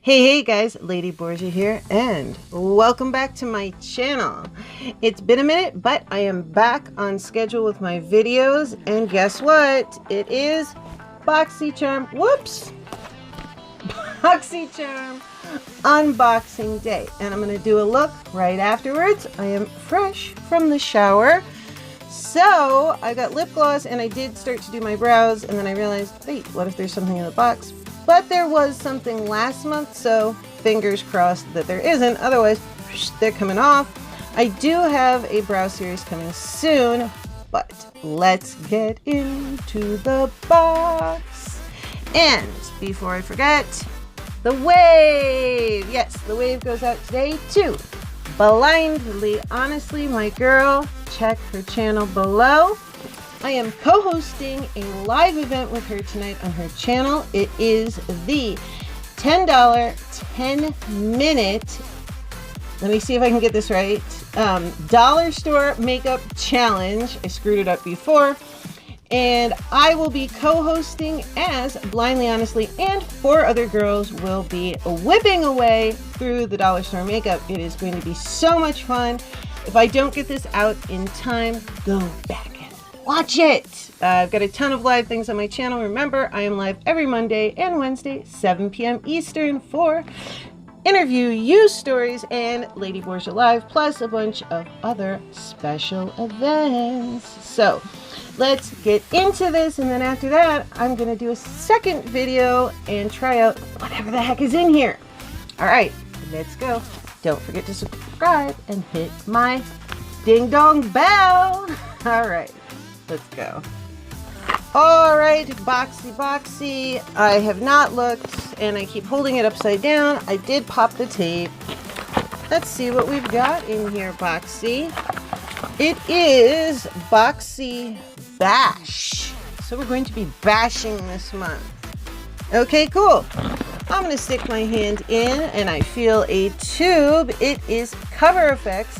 Hey guys, Lady Borgia here, and welcome back to my channel. It's been a minute, but I am back on schedule with my videos, and guess what? It is Boxycharm, Boxycharm unboxing day, and I'm going to do a look right afterwards. I am fresh from the shower, so I got lip gloss, and I did start to do my brows, and then I realized, wait, what if there's something in the box? But there was something last month, so fingers crossed that there isn't. Otherwise, they're coming off. I do have a brow series coming soon, but let's get into the box. And before I forget, the wave. Yes, the wave goes out today too. Blindly Honestly, my girl. Check her channel below. I am co-hosting a live event with her tonight on her channel. It is the $10 10-minute, let me see if I can get this right, dollar store makeup challenge. I screwed it up before. And I will be co-hosting as Blindly Honestly, and 4 other girls will be whipping away through the dollar store makeup. It is going to be so much fun. If I don't get this out in time, go back. Watch it! I've got a ton of live things on my channel. Remember, I am live every Monday and Wednesday, 7 p.m. Eastern for interview, news stories, and Lady Borgia Live, plus a bunch of other special events. So, let's get into this, and then after that, I'm going to do a second video and try out whatever the heck is in here. Alright, let's go. Don't forget to subscribe and hit my ding-dong bell. Alright. Let's go. Alright, boxy. I have not looked, and I keep holding it upside down. I did pop the tape. Let's see what we've got in here, Boxy. It is Boxy Bash. So we're going to be bashing this month. Okay, cool. I'm going to stick my hand in, and I feel a tube. It is Cover Effects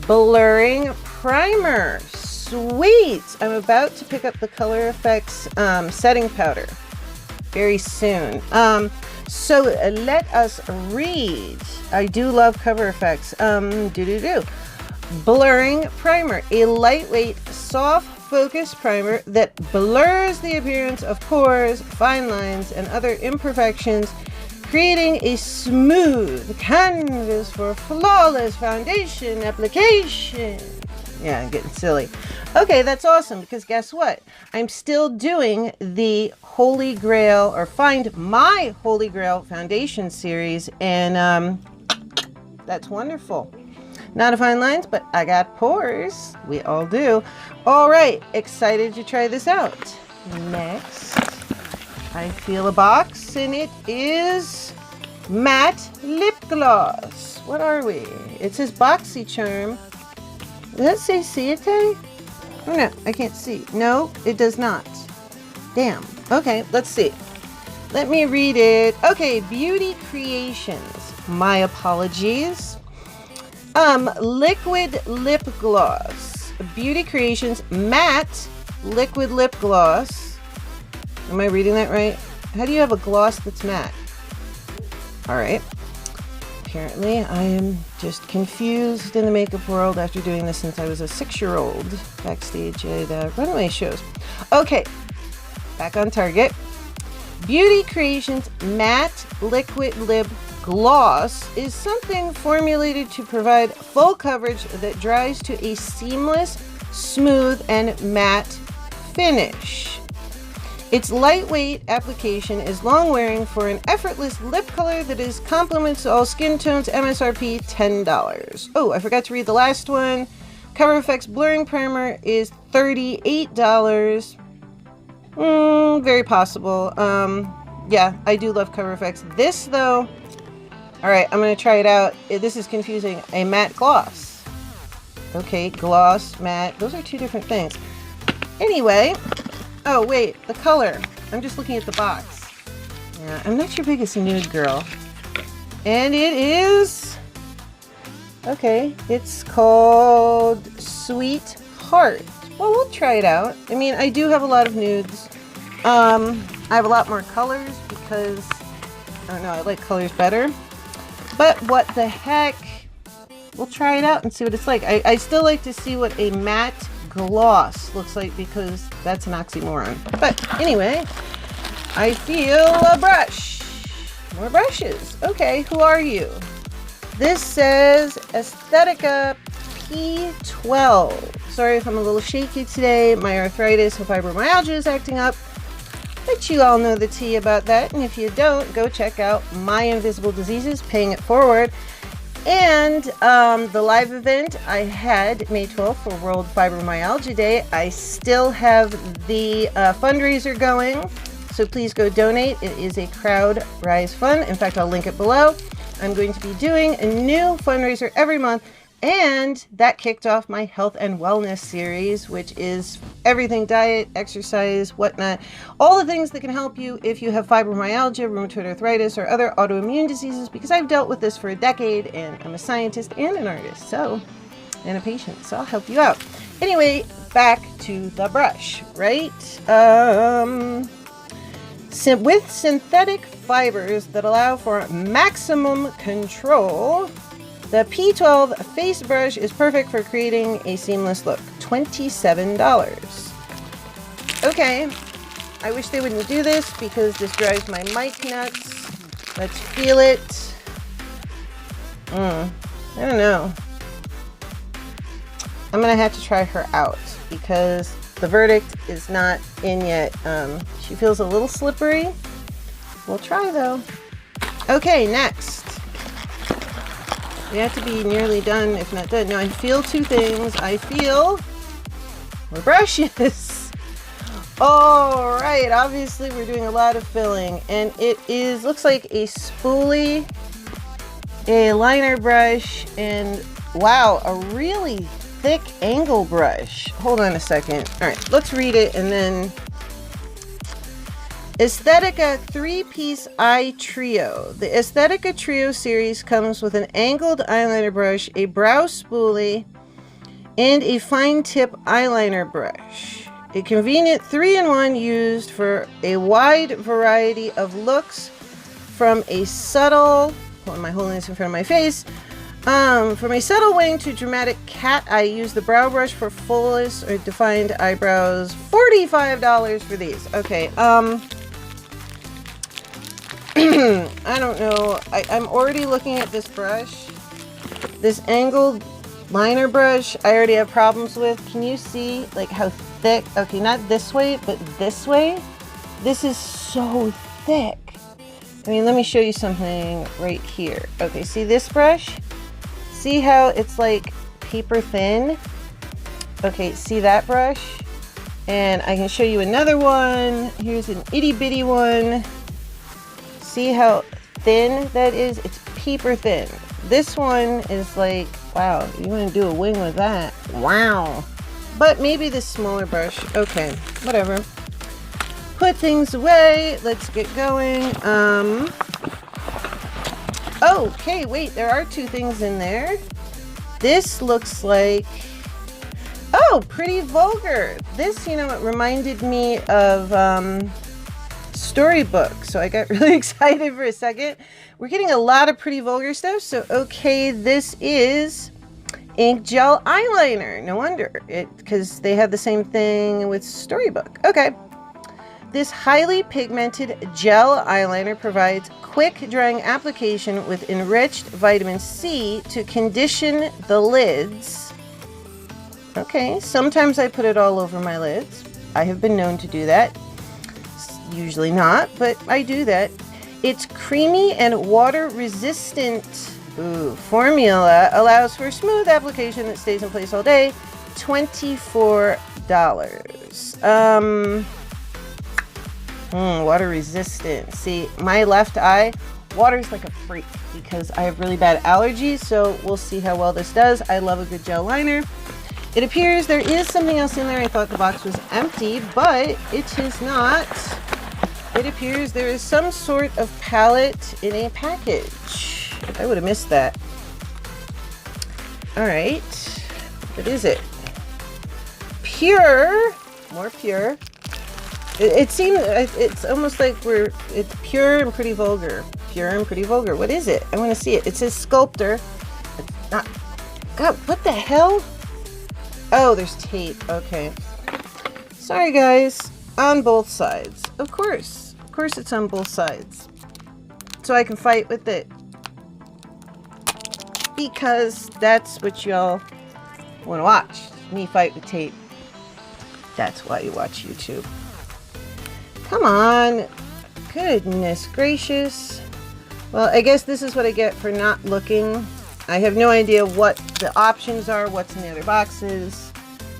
Blurring Primer. Sweet! I'm about to pick up the Color Effects setting powder very soon. So let us read. I do love Cover Effects. Blurring Primer, a lightweight, soft focus primer that blurs the appearance of pores, fine lines, and other imperfections, creating a smooth canvas for flawless foundation application. Yeah, I'm getting silly. Okay, that's awesome, because guess what? I'm still doing the Holy Grail, or Find My Holy Grail Foundation series, and that's wonderful. Not a fine lines, but I got pores. We all do. All right, excited to try this out. Next, I feel a box, and it is matte lip gloss. What are we? It says Boxycharm. Does that say Ciate? Oh no, I can't see. No, it does not. Damn. Okay, let's see. Let me read it. Okay, Beauty Creations. My apologies. Liquid lip gloss. Beauty Creations matte liquid lip gloss. Am I reading that right? How do you have a gloss that's matte? All right. Apparently, I am just confused in the makeup world after doing this since I was a 6-year-old backstage at runway shows. Okay, back on target. Beauty Creations Matte Liquid Lip Gloss is something formulated to provide full coverage that dries to a seamless, smooth, and matte finish. Its lightweight application is long-wearing for an effortless lip color that is complements to all skin tones. MSRP $10. Oh, I forgot to read the last one. Cover Effects Blurring Primer is $38. Very possible. Yeah, I do love Cover Effects. This, though, all right, I'm going to try it out. This is confusing. A matte gloss. Okay, gloss, matte. Those are 2 different things. Anyway... Oh, wait, the color. I'm just looking at the box. Yeah, I'm not your biggest nude girl. And it is... Okay, it's called Sweet Heart. Well, we'll try it out. I mean, I do have a lot of nudes. I have a lot more colors because I don't know, I like colors better. But what the heck? We'll try it out and see what it's like. I still like to see what a matte gloss looks like because that's an oxymoron. But anyway, I feel a brush. More brushes. Okay, who are you? This says Aesthetica P12. Sorry if I'm a little shaky today. My arthritis and fibromyalgia is acting up. But you all know the tea about that. And if you don't, go check out my Invisible Disseses, Paying It Forward. And the live event I had May 12th for World Fibromyalgia Day. I still have the fundraiser going. So please go donate. It is a crowd rise fund. In fact, I'll link it below. I'm going to be doing a new fundraiser every month. And that kicked off my health and wellness series, which is everything diet, exercise, whatnot, all the things that can help you if you have fibromyalgia, rheumatoid arthritis, or other autoimmune diseases, because I've dealt with this for a decade and I'm a scientist and an artist, and a patient, so I'll help you out. Anyway, back to the brush, right? With synthetic fibers that allow for maximum control, the P12 face brush is perfect for creating a seamless look. $27. Okay, I wish they wouldn't do this because this drives my mic nuts. Let's feel it. I don't know. I'm gonna have to try her out because the verdict is not in yet. She feels a little slippery. We'll try though. Okay, next. We have to be nearly done, if not done. Now I feel two things. I feel more brushes. All right, obviously we're doing a lot of filling, and it looks like a spoolie, a liner brush, and wow, a really thick angle brush. Hold on a second. All right, let's read it and then. Aesthetica 3-piece eye trio. The Aesthetica trio series comes with an angled eyeliner brush, a brow spoolie, and a fine tip eyeliner brush. A convenient 3-in-1 used for a wide variety of looks, from a subtle, hold on, my holding this in front of my face, from a subtle wing to dramatic cat eye. Use the brow brush for fullest or defined eyebrows. $45 for these. Okay, I don't know. I'm already looking at this brush. This angled liner brush, I already have problems with. Can you see like how thick? Okay, not this way, but this way. This is so thick. I mean, let me show you something right here. Okay, see this brush? See how it's like paper thin? Okay, see that brush? And I can show you another one. Here's an itty bitty one. See how thin that is? It's paper thin. This one is like, wow, you want to do a wing with that? Wow. But maybe this smaller brush. Okay, whatever. Put things away. Let's get going. Okay, wait, there are two things in there. This looks like, oh, Pretty Vulgar. This, you know, it reminded me of, Storybook, so I got really excited for a second. We're getting a lot of Pretty Vulgar stuff, so okay, this is ink gel eyeliner. No wonder, because they have the same thing with Storybook. Okay, this highly pigmented gel eyeliner provides quick drying application with enriched vitamin C to condition the lids. Okay, sometimes I put it all over my lids. I have been known to do that. Usually not, but I do that. Its creamy and water resistant formula allows for smooth application that stays in place all day. $24. Water resistant. See, my left eye, water's like a freak because I have really bad allergies, so we'll see how well this does. I love a good gel liner. It appears there is something else in there. I thought the box was empty, but it is not. It appears there is some sort of palette in a package. I would have missed that. All right, what is it? Pure, more pure. It seems, it's almost like it's pure and Pretty Vulgar. pure and pretty vulgar. What is it? I want to see it. It says sculptor. It's not. God, what the hell? Oh, there's tape. Okay. Sorry, guys. On both sides. Of course. Of course it's on both sides. So I can fight with it. Because that's what y'all want to watch. Me fight with tape. That's why you watch YouTube. Come on. Goodness gracious. Well, I guess this is what I get for not looking. I have no idea what the options are, what's in the other boxes.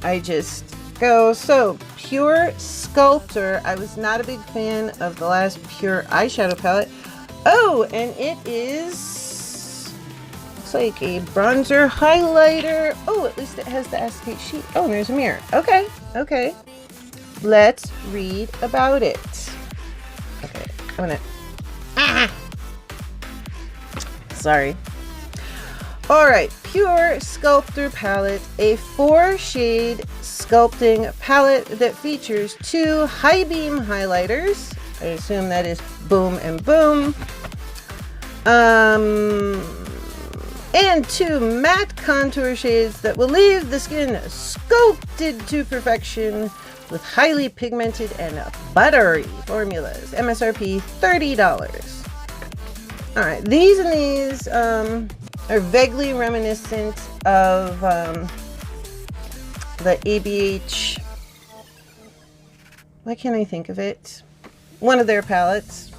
I just go. So, Pure Sculptor. I was not a big fan of the last Pure eyeshadow palette. Oh, and it is, looks like a bronzer highlighter. Oh, at least it has the acetate sheet. Oh, and there's a mirror. Okay, okay. Let's read about it. Okay, I'm gonna, sorry. All right, Pure Sculptor palette, a 4-shade sculpting palette that features 2 high beam highlighters. I assume that is Boom and Boom. And 2 matte contour shades that will leave the skin sculpted to perfection with highly pigmented and buttery formulas. MSRP $30. All right, these and these are vaguely reminiscent of the ABH. Why can't I think of it? One of their palettes.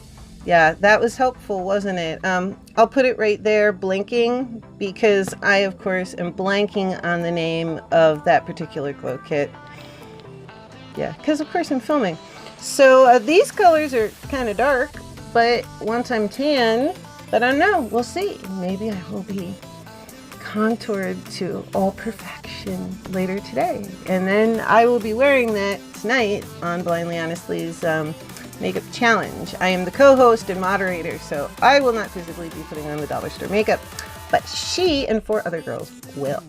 Yeah, that was helpful, wasn't it? I'll put it right there, blinking, because I, of course, am blanking on the name of that particular glow kit. Yeah, because, of course, I'm filming. So these colors are kind of dark, but once I'm tan, but I don't know, we'll see. Maybe I will be contoured to all perfection later today. And then I will be wearing that tonight on Blindly Honestly's makeup challenge. I am the co-host and moderator, so I will not physically be putting on the dollar store makeup, but she and 4 other girls will.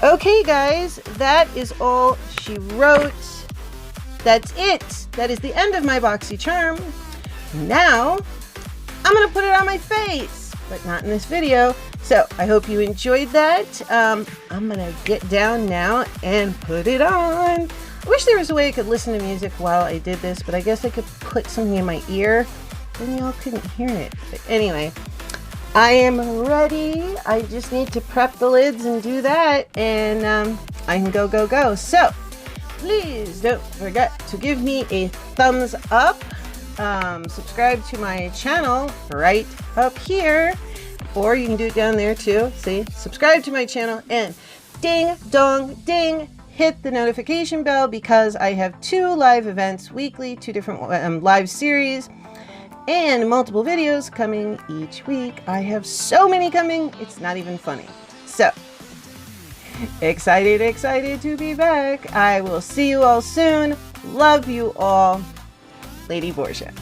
Okay, guys, that is all she wrote. That's it. That is the end of my Boxycharm. Now, I'm going to put it on my face, but not in this video. So I hope you enjoyed that. I'm going to get down now and put it on. I wish there was a way I could listen to music while I did this, but I guess I could put something in my ear. Then y'all couldn't hear it. But anyway, I am ready. I just need to prep the lids and do that, and I can go. So please don't forget to give me a thumbs up. Subscribe to my channel right up here, or you can do it down there too. See, subscribe to my channel and ding dong ding, hit the notification bell, because I have 2 live events weekly, 2 different live series, and multiple videos coming each week. I have so many coming, it's not even funny. So excited to be back. I will see you all soon. Love you all. Lady Borgia.